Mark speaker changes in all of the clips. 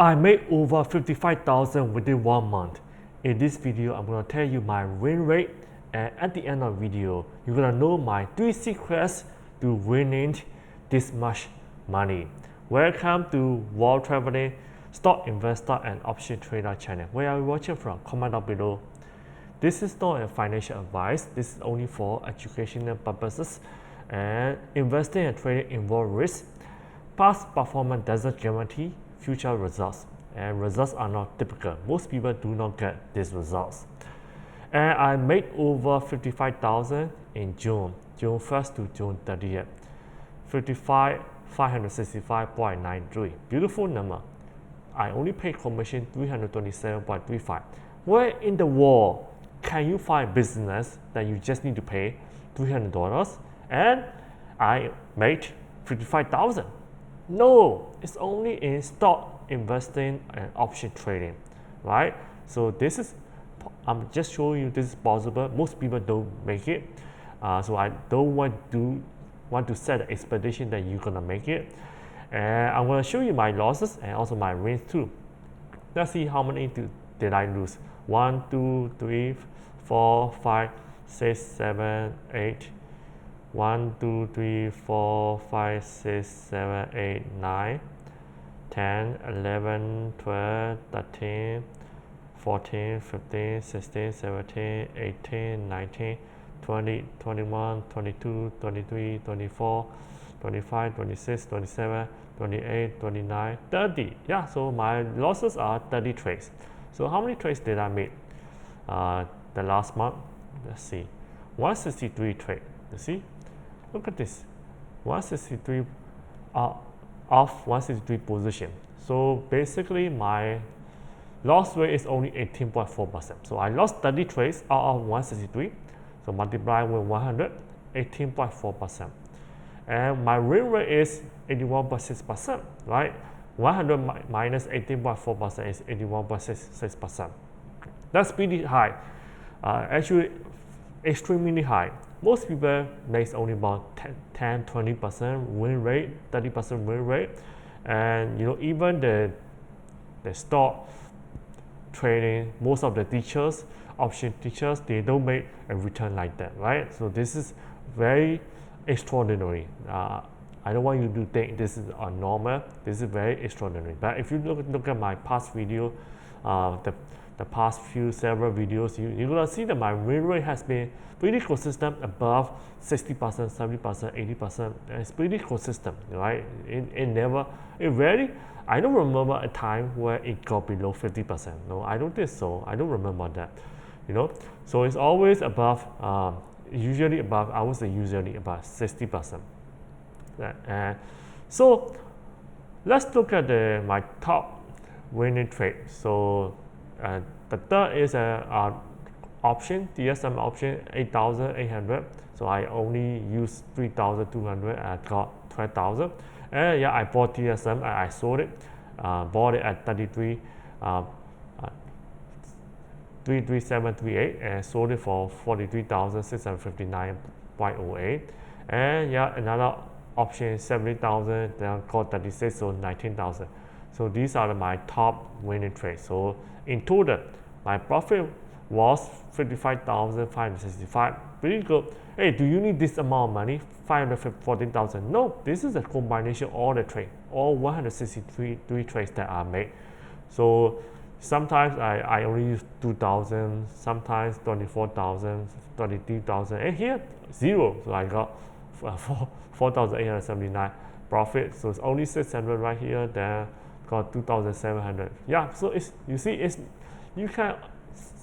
Speaker 1: I made over 55,000 within 1 month. In this video, I'm gonna tell you my win rate, and at the end of the video, you're gonna know my 3 secrets to winning this much money. Welcome to World Traveling, Stock Investor and Option Trader channel. Where are you watching from? Comment down below. This is not a financial advice. This is only for educational purposes, and investing and trading involve risk. Past performance doesn't guarantee future results, and results are not typical. Most people do not get these results. And I made over 55,000 in June 1st to June 30th. 565.93. Beautiful number. I only paid commission 327.35. Where in the world can you find business that you just need to pay $300 and I made 55,000? No, it's only in stock investing and option trading, right? So this is, I'm just showing you this is possible. Most people don't make it, so I don't want to set an expectation that you're gonna make it. And I'm gonna show you my losses and also my wins too. Let's see how many did I lose. 1, 2, 3, 4, 5, 6, 7, 8. 1, 2, 3, 4, 5, 6, 7, 8, 9, 10, 11, 12, 13, 14, 15, 16, 17, 18, 19, 20, 21, 22, 23, 24, 25, 26, 27, 28, 29, 30. Yeah, so my losses are 30 trades. So how many trades did I make the last month? Let's see, 163 trade. You see, look at this, 163 off 163 position. So basically my loss rate is only 18.4%. So I lost 30 trades out of 163. So multiply with 100, 18.4%. And my win rate is 81.6%, right? 100 minus 18.4% is 81.6%. That's pretty high. Actually, extremely high. Most people makes only about 10-20% win rate, 30% win rate, and even the stock trading, most of the teachers, option teachers, they don't make a return like that, right? So this is very extraordinary. I don't want you to think this is normal. This is very extraordinary. But if you look at my past video, the past several videos, you're gonna see that my win rate has been pretty consistent, above 60%, 70%, 80%. It's pretty consistent, right? I don't remember a time where it got below 50%. No, I don't think so. I don't remember that. So it's always above, usually above, I would say usually about 60%. So let's look at my top winning trade. So the third is an option, DSM option, 8,800. So I only used 3,200 and I got 12,000. And yeah, I bought DSM and I sold it. Bought it at 33738 and sold it for 43,659.08. And yeah, another option 70,000, then got 36, so 19,000. So these are my top winning trades. So in total, my profit was 55,565. Pretty good. Hey, do you need this amount of money? 514,000. No, this is a combination of all the trade, all 163 trades that I made. So sometimes I only use 2,000, sometimes 24,000, 23,000, and here zero. So I got 4,879 profit. So it's only 600 right here. Then got 2,700. Yeah. So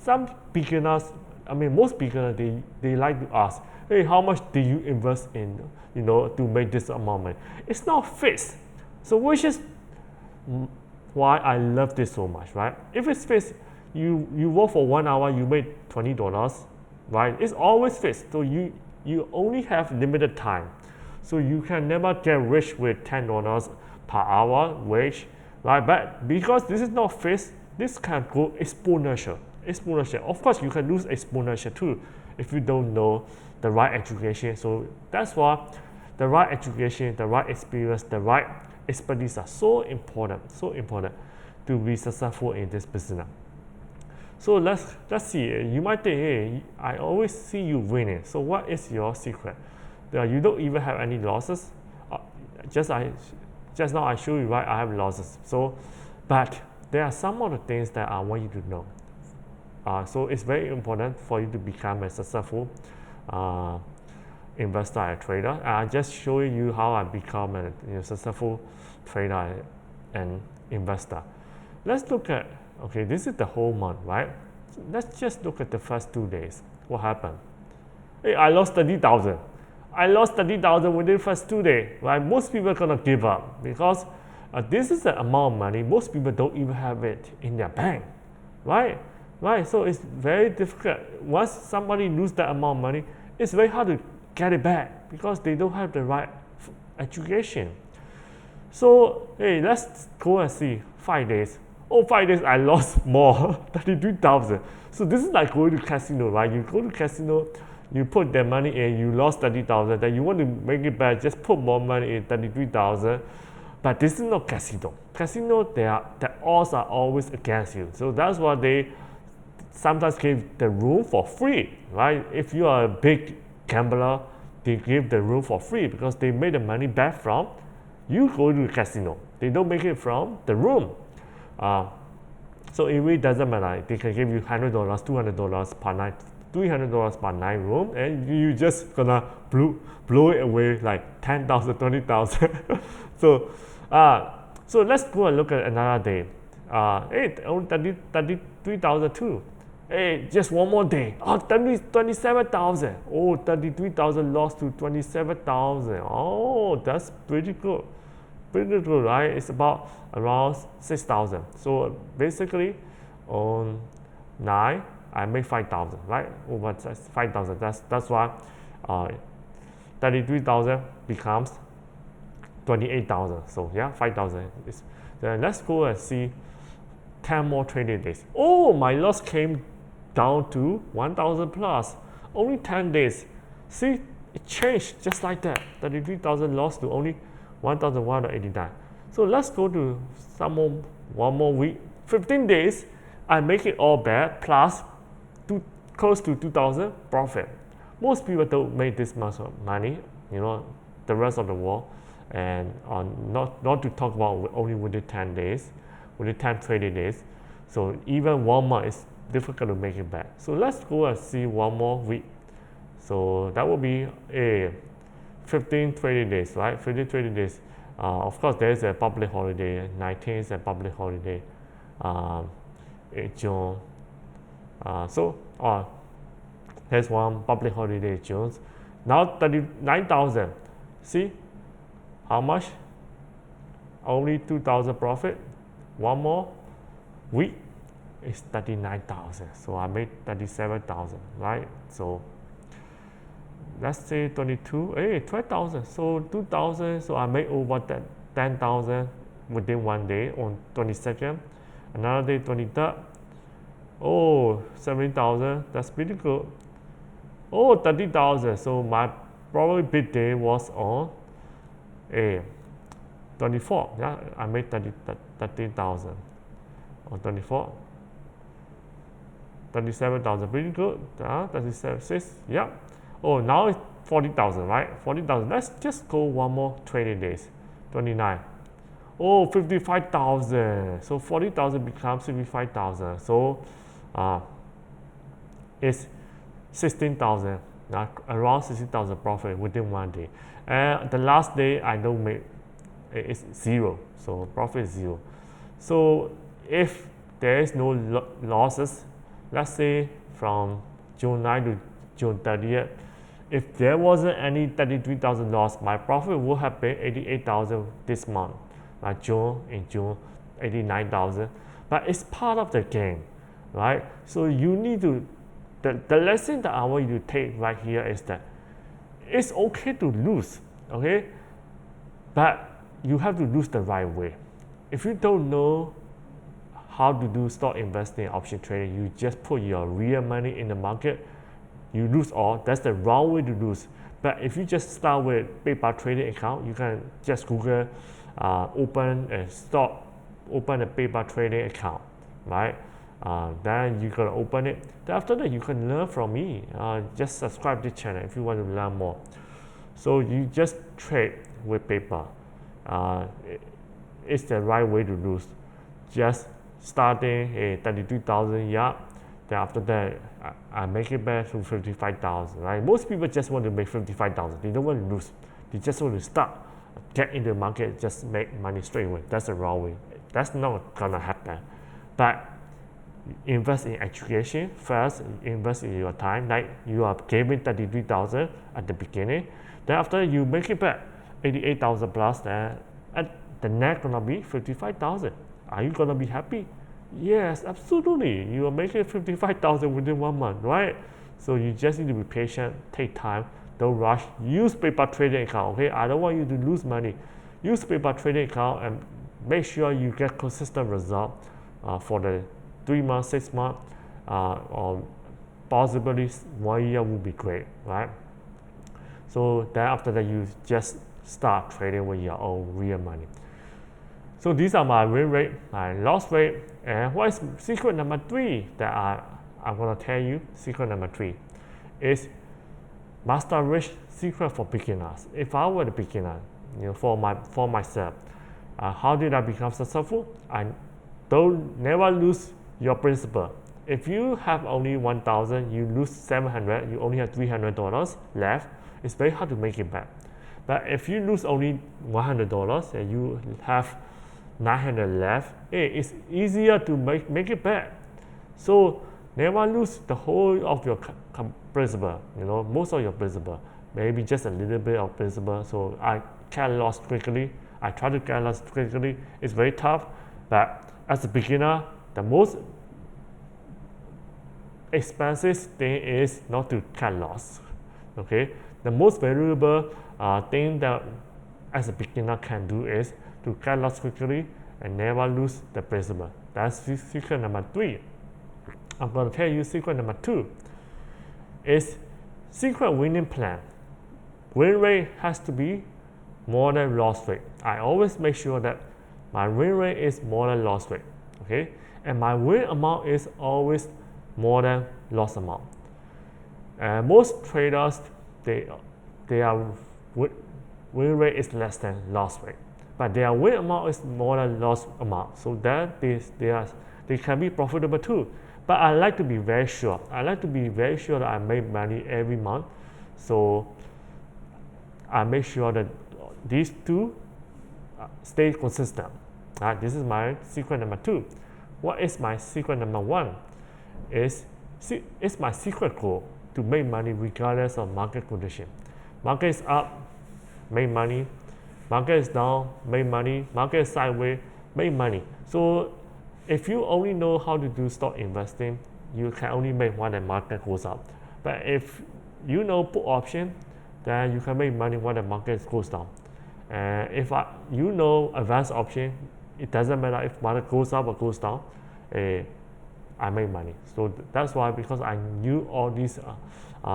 Speaker 1: some beginners, most beginners, they like to ask, hey, how much do you invest in, to make this amount of money? It's not fixed. So which is why I love this so much, right? If it's fixed, you work for 1 hour, you make $20, right? It's always fixed. So you only have limited time. So you can never get rich with $10 per hour wage, right? But because this is not fixed, this can go exponential. Of course, you can lose exponential too if you don't know the right education. So that's why the right education, the right experience, the right expertise are so important. to be successful in this business. So let's see. You might think, hey, I always see you winning. So what is your secret? You don't even have any losses. Just now I showed you, right? I have losses. So, but there are some of the things that I want you to know. So it's very important for you to become a successful investor and trader. I just show you how I become a successful trader and investor. Let's look at, okay, this is the whole month, right? Let's just look at the first 2 days. What happened? Hey, I lost 30,000. I lost 30,000 within the first 2 days, right? Most people are gonna give up because this is the amount of money most people don't even have it in their bank, right? Right, so it's very difficult. Once somebody loses that amount of money, it's very hard to get it back because they don't have the right education. So, hey, let's go and see 5 days. Oh, 5 days I lost more, 33,000. So this is like going to casino, right? You go to casino, you put that money in, you lost 30,000, then you want to make it back, just put more money in, 33,000. But this is not casino. Casino, the odds are always against you. So that's why they sometimes give the room for free, right? If you are a big gambler, they give the room for free because they made the money back from you go to the casino. They don't make it from the room. So it really doesn't matter. They can give you $100, $200 per night, $300 per night room, and you just gonna blow it away like 10,000, 20,000. So let's go and look at another day. Hey, only 33,000 too. Hey, just one more day. Oh, 27,000. Oh, 33,000 lost to 27,000. Oh, that's pretty good. Pretty good, right? It's about around 6,000. So basically, on 9, I make 5,000, right? Over 5,000. That's why 33,000 becomes 28,000. So yeah, 5,000. Then let's go and see 10 more trading days. Oh, my loss came down to 1,000 plus. Only 10 days. See, it changed just like that. 33,000 lost to only 1,189. So let's go to one more week. 15 days, I make it all back plus close to 2,000 profit. Most people don't make this much money, the rest of the world, and not to talk about only within 10 days, within 10 trading days. So even 1 month is difficult to make it back. So let's go and see one more week. So that will be a 15 trading days, right? 15 trading days. Of course, there is a public holiday. 19 is a public holiday. In June. There's one public holiday in June. Now 39,000. See how much? Only 2,000 profit. One more week is 39,000. So I made 37,000, right? So let's say 22, 12,000. So 2,000. So I made over 10,000 within 1 day on 22nd. Another day, 23rd. Oh, 17,000. That's pretty good. Oh, 30,000. So my probably big day was on 24. Yeah, I made 13,000 on 24. 37,000. Pretty good. 37, 6. Yeah. Oh, now it's 40,000, right? 40,000. Let's just go one more trading days. 29. Oh, 55,000. So 40,000 becomes 55,000. So it's 16,000. Around 16,000 profit within 1 day. And the last day I don't make it's 0. So profit is 0. So if there is no losses, let's say from June 9 to June 30th, if there wasn't any 33,000 loss, my profit would have been 88,000 this month. Like in June, 89,000. But it's part of the game, right? So you need to, the lesson that I want you to take right here is that it's okay to lose, okay? But you have to lose the right way. If you don't know how to do stock investing, option trading, you just put your real money in the market, you lose all. That's the wrong way to lose. But if you just start with PayPal trading account, you can just Google open a stock open a PayPal trading account, right? Then you gotta open it. Then after that, you can learn from me. Just subscribe to the channel if you want to learn more. So you just trade with PayPal. It's the right way to lose. Just starting a 32,000 yard. Then after that, I make it back to 55,000. Right? Most people just want to make 55,000. They don't want to lose. They just want to start, get in the market, just make money straight away. That's the wrong way. That's not gonna happen. But invest in education first. Invest in your time. Like you are giving 33,000 at the beginning. Then after you make it back 88,000 plus. Then at the next gonna be 55,000. Are you gonna be happy? Yes, absolutely. You are making 55,000 within 1 month, right? So you just need to be patient, take time, don't rush. Use PayPal trading account, okay? I don't want you to lose money. Use PayPal trading account and make sure you get consistent result for the 3 months, 6 months, or possibly 1 year would be great, right? So then after that, you just start trading with your own real money. So these are my win rate, my loss rate, and what is secret number 3 that I'm gonna tell you? Secret number 3 is master rich secret for beginners. If I were the beginner, for myself, how did I become successful? I don't never lose your principal. If you have only 1,000, you lose 700, you only have $300 left. It's very hard to make it back. But if you lose only $100 and you have 900 left, it's easier to make it back. So never lose the whole of your principal, most of your principal, maybe just a little bit of principal. So I can loss quickly. I try to get loss quickly. It's very tough, but as a beginner, the most expensive thing is not to cut loss. Okay, the most valuable thing that as a beginner can do is to cut loss quickly and never lose the principal. That's secret number 3. I'm going to tell you secret number 2 is secret winning plan. Win rate has to be more than loss rate. I always make sure that my win rate is more than loss rate, okay? And my win amount is always more than loss amount. Most traders, their win rate is less than loss rate, but their win amount is more than loss amount. So that they can be profitable too. But I like to be very sure. I like to be very sure that I make money every month. So I make sure that these two stay consistent. This is my secret number 2. What is my secret number 1? It's my secret goal to make money regardless of market condition. Market is up, make money. Market is down, make money. Market is sideways, make money. So if you only know how to do stock investing, you can only make when the market goes up. But if you know put option, then you can make money when the market goes down. And if you know advanced option, it doesn't matter if market goes up or goes down, I make money. So that's why, because I knew all these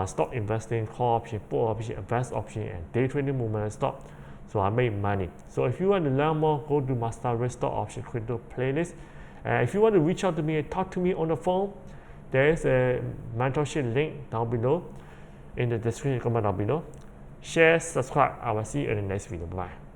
Speaker 1: stock investing, call option, put option, advanced option, and day trading movement stock. So I make money. So if you want to learn more, go to Master Rate Stock Option Crypto playlist. If you want to reach out to me and talk to me on the phone, there is a mentorship link down below in the description comment down below. Share, subscribe. I will see you in the next video. Bye.